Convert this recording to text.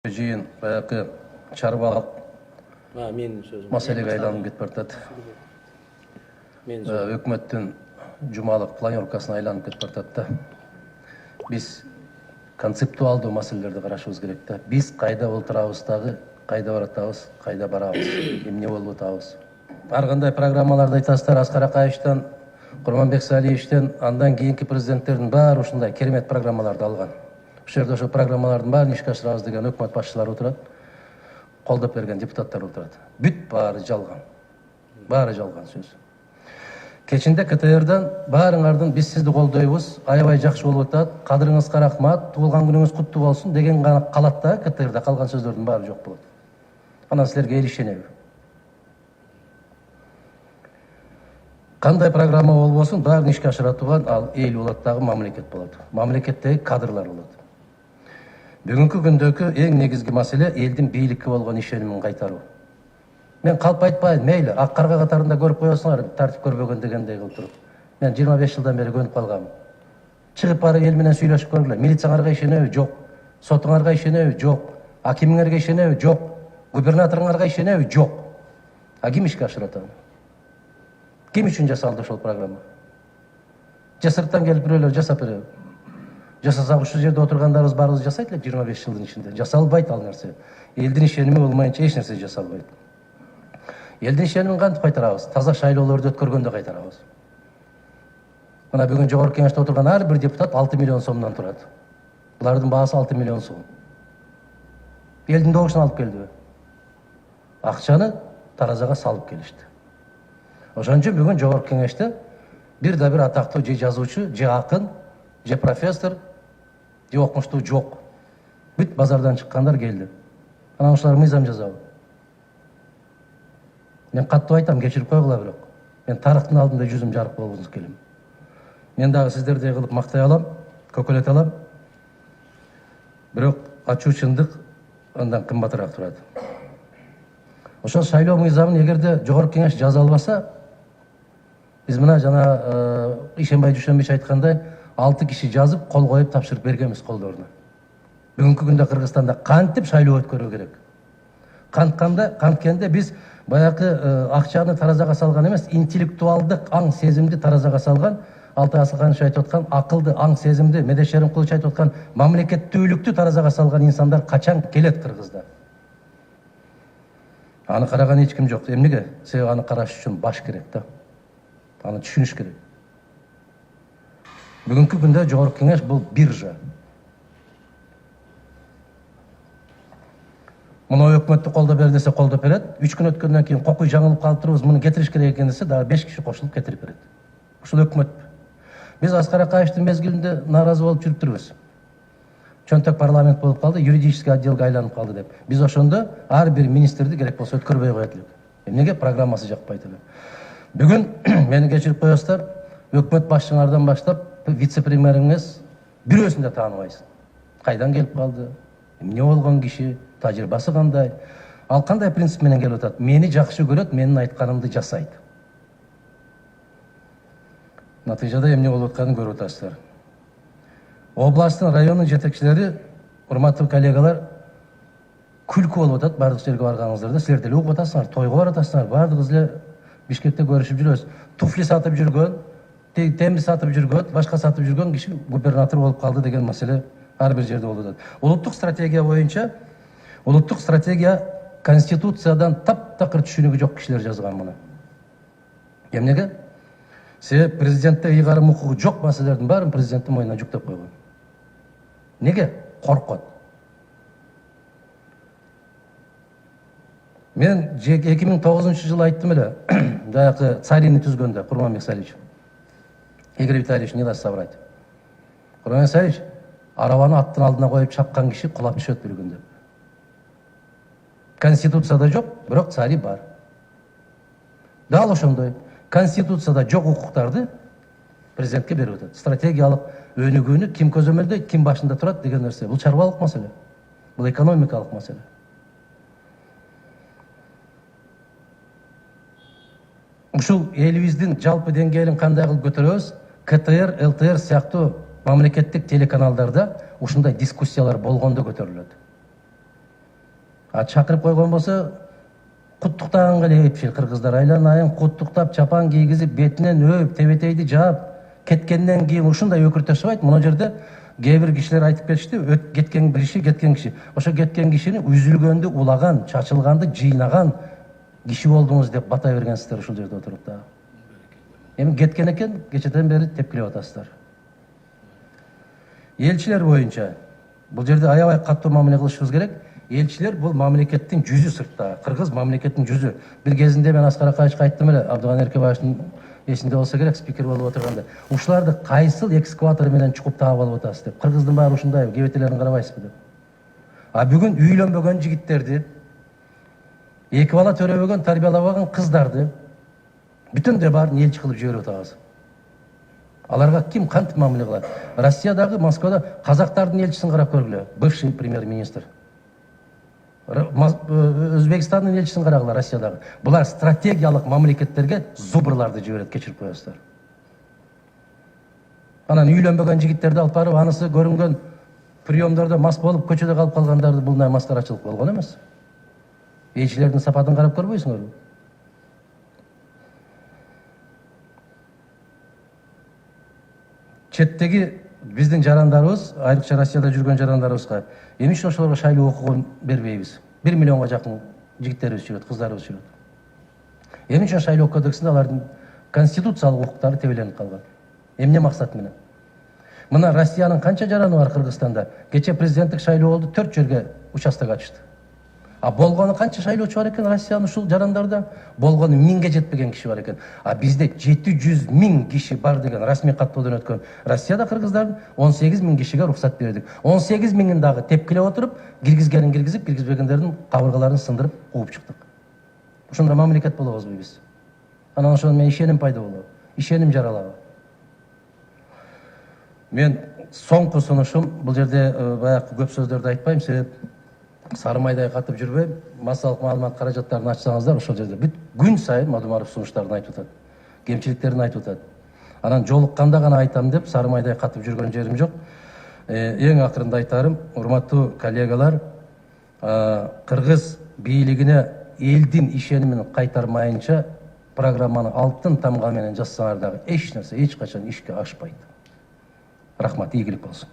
Жиын баягы чарбалык менин сөзүм маселеге айланып кетип баратат. Өкмөттүн жумалык планировкасына айланып кетип баратат да. Биз концептуалдуу маселелерди карашыбыз керек да. Биз кайда олтурабыз дагы, кайда баратабыз, кайда барабыз, эмне болуп атабыз. Ар кандай программаларды айтасыздар, Аскар Акаевичтен, Курманбек Салиевичтен, андан кийинки президенттердин баары ушундай керемет программаларды алган. Ошол жерде ошол программалардын баарын ишке ашырабыз деген өкмөт башчылары отурат, колдоп берген депутаттар отурат. Бүт баары жалган. Баары жалган сөз. Кечинде КТРдан баарыңардын биз сизди колдойбуз, аябай жакшы болуп атат, кадырыңызга рахмат, туулган күнүңүз куттуу болсун деген гана калат да, КТРда калган сөздөрдүн баары жок болот. Анан силерге эл ишенеби? Кандай программа болбосун, баарын ишке ашыра турган ал эл болот дагы, мамлекет болот. Мамлекеттеги кадрлар болот. Бүгүнкү күндөгү эң негизги маселе элдин бийликке болгон ишенимин кайтаруу. Мен калп айтпайм, мейли, ак карга катарында көрүп коесуңар, тартип көрбөгөн дегендей кылып туруп. Мен 25 жылдан бери көнүп калгам. Чыгып барып эл менен сүйлөшүп көргүлө. Милицияңарга ишенеби? Жок. Сотуңарга ишенеби? Жок. Акимиңерге ишенеби? Жок. Губернаторуңарга ишенеби? Жок. А ким ишке ашырат аны? Ким үчүн жасалды ошол программа? Сырттан келип бирөөлөр жасап береби? Жасасак ушул жерде отургандарыбыз баарыбыз жасайт элек 25 жылдын ичинде. Жасалбайт ал нерсе. Элдин ишеними болмайынча эч нерсе жасалбайт. Элдин ишенимин кантип кайтарабыз? Таза шайлоолорду өткөргөндө кайтарабыз. Мына бүгүн жогорку кеңеште отурган ар бир депутат 6 миллион сомдон турат. Булардын баасы 6 миллион сом. Элдин добушун алып келдиби? Акчаны таразага салып келишти. Ошон үчүн бүгүн жогорку кеңеште бир да бир атактуу же жазуучу, же акын, же профессор, же окумуштуу жок. Бүт базардан чыккандар келди. Анан ушулар мыйзам жазабы? Мен каттуу айтам, кечирип койгула бирок. Мен тарыхтын алдында жүзүм жарык болгусу келем. Мен дагы сиздердей кылып мактай алам, көкөлөт алам. Бирок ачуу чындык андан кымбатыраак турат. Ошол шайлоо мыйзамын эгерде жогорку кеңеш жаза албаса, биз мына жана Ишенбай Дүйшөнбич айткандай 6 киши жазып, кол коюп тапшырып бергенбиз колдоруна. Бүгүнкү күндө Кыргызстанда кантип шайлоо өткөрүү керек? Канткенде биз баягы акчаны таразага салган эмес, интеллектуалдык аң сезимди таразага салган, Алтай Асылханович айтып аткан акылды аң сезимди, Медеш Шеримкулович айтып аткан мамлекеттүүлүктү таразага салган инсандар качан келет Кыргызда? Аны караган эч ким жок. Эмнеге? Себеби аны караш үчүн баш керек да. Аны түшүнүш керек. Бүгүнкү күндө жогорку кеңеш бул биржа. Муну өкмөттү колдоп бер десе колдоп берет. 3 күн өткөндөн кийин кокуй жаңылып калып турубуз, муну кетириш керек экен десе, дагы 5 киши кошулуп кетирип берет. Ушул өкмөт. Биз Аскар Акаевичтин мезгилинде нааразы болуп жүрүп турбуз. Чөнтөк парламент болуп калды, юридический отделге айланып калды деп. Биз ошондо ар бир министрди керек болсо өткөрбөй коет элек. Эмнеге? Программасы жакпайт эле. Бүгүн мени кечирип коесуздар, өкмөт башчыңардан баштап вице-премьериңиз бирөөсүн да тааныбайсың. Кайдан келип калды? Эмне болгон киши? Тажрыйбасы кандай? Ал кандай принцип менен келип атат? Мени жакшы көрөт, менин айтканымды жасайт. Натыйжада эмне болуп атканын көрүп атасыздар. Областтын, райондун жетекчилери, урматтуу коллегалар, күлкү болуп атат бардык жерге барганыңыздарда. Силер деле угуп атасыңар, тойго баратасыңар, бардыгыбыз эле Бишкекте көрүшүп жүрөбүз. Туфли сатып жүргөн, темир сатып жүргөн, башка сатып жүргөн киши губернатор болуп калды деген маселе ар бир жерде болуп атат. Улуттук стратегия боюнча, улуттук стратегия Конституциядан таптакыр түшүнүгү жок кишилер жазган муну. Эмнеге? Себеби президентте ыйгарым укугу жок маселелердин баарын президенттин мойнуна жүктөп койгон. Неге? Коркот. Мен 2009-жылы айттым эле, баягы Царини түзгөндө Курманбек Салиевич. Игорь Витальевич не даст соврать. Курманбек Салиевич арабаны аттын алдына коюп чапкан киши кулап түшөт бир күндө. Конституцияда жок, бирок цари бар. Дал ошондой. Конституцияда жок укуктарды президентке берип атат. Стратегиялык өнүгүүнү ким көзөмөлдөйт, ким башында турат деген нерсе. Бул чарбалык маселе. Бул экономикалык маселе. Ушул элибиздин жалпы деңгээлин кандай кылып көтөрөбүз? КТР, ЛТР сыяктуу мамлекеттик телеканалдарда ушундай дискуссиялар болгондо көтөрүлөт. Чакырып койгон болсо куттуктаганга эле кетпешил кыргыздар. Айланайын куттуктап, чапан кийгизип, бетинен өп, тебетейди жаап кеткенден кийин ушундай өкүр ташыбайт. Мына жерде кээ бир кишилер айтып кетишти, кеткен киши. Ошо кеткен кишини үзүлгөндү улаган, чачылганды жыйнаган киши болдуңуз деп бата бергенсиздер ушул жерде отуруп да. Эми кеткен экен, кечеден бери тепкилеп атасыздар. Элчилер боюнча бул жерде аябай катуу мамиле кылышыбыз керек. Элчилер бул мамлекеттин жүзү сыртта, кыргыз мамлекеттин жүзү. Бир кезинде мен Аскар Акаевичке айттым эле, Абдыган Эркебаевдин эсинде болсо керек, спикер болуп отурганда. Ушуларды кайсыл экскаватор менен чукуп таап алып атасыз деп. Кыргыздын баары ушундай, кебетелерин карабайсызбы деп. Бүгүн үйлөнбөгөн жигиттерди, эки бала төрөбөгөн, тарбиялабаган кыздарды бүтүндөй баарын элчи кылып жиберип атабыз. Аларга ким кантип мамиле кылат? Россиядагы, Москвада казактардын элчисин карап көргүлө, бывший премьер-министр. Өзбекстандын элчисин карагыла, Россиядагы. Булар стратегиялык мамлекеттерге зубрларды жиберет, кечирип коесуздар. Анан үйлөнбөгөн жигиттерди алып барып, анысы көрүнгөн приемдордо мас болуп көчөдө калып калгандарды булдай маскарачылык болгон эмес. Элчилердин сапатын карап көрбөйсүңөрбү? Четтеги биздин жарандарыбыз, айрыкча Россияда жүргөн жарандарыбызга эмне ошолорго шайлоо укугун бербейбиз? 1 миллионго жакын жигиттерибиз жүрөт, кыздарыбыз жүрөт. Эмне үчүн шайлоо кодексинде алардын конституциялык укуктары тебеленип калган? Эмне максат менен? Мына Россиянын канча жараны бар Кыргызстанда? Кече президенттик шайлоо болду, 4 жерге участок ачышты. Болгону канча шайлоочу бар экен Россиянын ушул жарандарда? Болгону 1000ге жетпеген киши бар экен. Бизде 700 000 киши бар деген расмий каттоодон өткөн. Россияда кыргыздардын 18 000 кишиге рухсат бердик. 18 000-ин дагы тепкилеп отуруп, киргизгенин киргизип, киргизбегендердин кабыргаларын сындырып, кууп чыктык. Ошондой мамлекет болобузбу биз? Анан ошондон мен ишеним пайда болобу? Ишеним жаралабы? Мен соңку сунушум, бул жерде баягы көп сөздөрдү айтпайм, себеп Сарымайдай катып жүрбөйм. Массалык маалымат каражаттарын ачсаңыздар, ошол жерде бүт күн сайын Мадумаров сунуштарын айтып атат. Кемчиликтерин айтып атат. Анан жолукканда гана айтам деп Сарымайдай катып жүргөн жерим жок. Эң акырында айтарым, урматтуу коллегалар, кыргыз бийлигине элдин ишенимин кайтармайынча программаны алтын тамга менен жазсаңар дагы эч нерсе эч качан ишке ашпайт. Рахмат, ийгилик болсун.